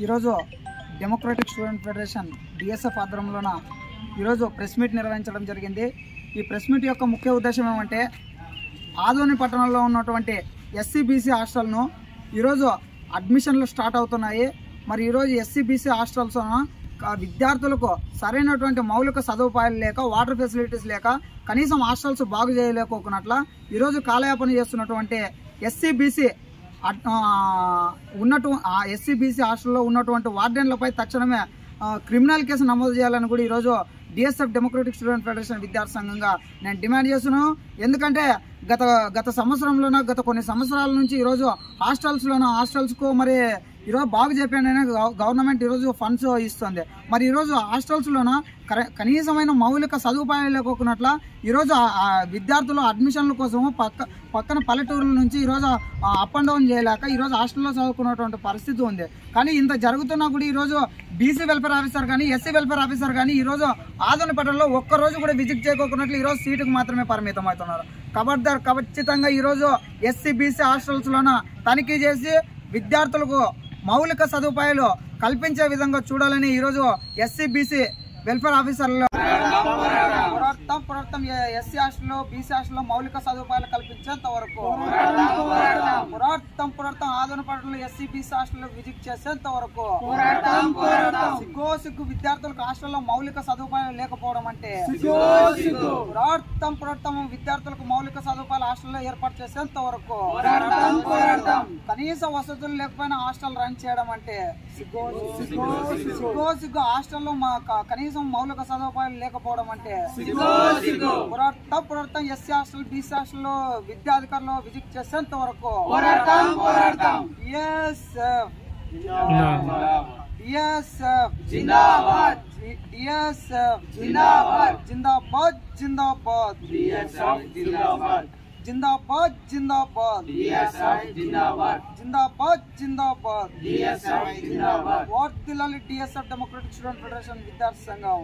ఈరోజు democratic student federation DSF ఆధ్వర్యంలోన ఈరోజు press meet నిర్వహించడం జరిగింది. ఈ ప్రెస్ మీట్ యొక్క ముఖ్య ఉద్దేశం ఏమంటే ఆదోని పట్టణంలో ఉన్నటువంటి ఎస్సీ/బీసీ హాస్టల్ను ఈరోజు అడ్మిషన్లు స్టార్ట్ అవుతున్నాయి. మరి ఈరోజు ఎస్సీ/బీసీ హాస్టల్స్ విద్యార్థులకు సరైనటువంటి మౌలిక సదుపాయాలు లేక, వాటర్ ఫెసిలిటీస్ లేక, కనీసం హాస్టల్స్ బాగు చేయలేకపోకున్నట్ల ఈరోజు కాలయాపన చేస్తున్నటువంటి ఎస్సీ/బీసీ ఎస్సీ/బీసీ హాస్టల్లో ఉన్నటువంటి వార్డెన్లపై తక్షణమే క్రిమినల్ కేసు నమోదు చేయాలని కూడా ఈరోజు డిఎస్ఎఫ్ డెమోక్రటిక్ స్టూడెంట్ ఫెడరేషన్ విద్యార్థి సంఘంగా నేను డిమాండ్ చేస్తున్నాను. ఎందుకంటే గత సంవత్సరంలోనూ గత కొన్ని సంవత్సరాల నుంచి ఈరోజు హాస్టల్స్కు మరి ఈరోజు బాగు చెప్పానని గవర్నమెంట్ ఈరోజు ఫండ్స్ ఇస్తుంది. మరి ఈరోజు హాస్టల్స్లోన కనీసమైన మౌలిక సదుపాయాలు లేకోకున్నట్ల ఈరోజు విద్యార్థులు అడ్మిషన్ల కోసం పక్కన పల్లెటూరుల నుంచి ఈరోజు అప్ అండ్ డౌన్ చేయలేక ఈరోజు హాస్టల్లో చదువుకున్నటువంటి పరిస్థితి ఉంది. కానీ ఇంత జరుగుతున్నా కూడా ఈరోజు బీసీ వెల్ఫేర్ ఆఫీసర్ కానీ, ఎస్సీ వెల్ఫేర్ ఆఫీసర్ కానీ ఈరోజు ఆదోని పట్టణంలో ఒక్కరోజు కూడా విజిట్ చేయకోకున్నట్లు ఈరోజు సీటుకు మాత్రమే పరిమితం అవుతున్నారు. ఖచ్చితంగా ఈరోజు ఎస్సీ/బీసీ హాస్టల్స్లోన తనిఖీ చేసి విద్యార్థులకు మౌలిక సదుపాయాలు కల్పించే విధంగా చూడాలని ఈరోజు ఎస్సీ/బీసీ వెల్ఫేర్ ఆఫీసర్లు పోరాడతాం. ఎస్సీ హాస్టల్లో, బీసీ హాస్టల్లో మౌలిక సదుపాయాలు కల్పించేంత వరకు పోరాడతాం. ఆదోని పట్టణంలో ఎస్సీ/బీసీ హాస్టల్లో విజిట్ చేసేంత వరకు సిగ్గు విద్యార్థులకు హాస్టల్లో మౌలిక సదుపాయాలు లేకపోవడం అంటే పోరాడతాం. విద్యార్థులకు మౌలిక సదుపాయాలు హాస్టల్లో ఏర్పాటు చేసేంత వరకు కనీస వసతులు లేకపోయినా హాస్టల్ రన్ చేయడం అంటే సిగ్గు హాస్టల్లో కనీసం మౌలిక సదుపాయాలు లేకపోవడం అంటే పోరాడతాం. ఎస్సీ హాస్టల్, బీసీ హాస్టల్లో విద్యాధికారులు విజిట్ చేసేంత వరకు జిందాబాద్ వర్ధిల్లాలి డిఎస్ఎఫ్ డెమోక్రటిక్ స్టూడెంట్ ఫెడరేషన్ విద్యార్థి సంఘం.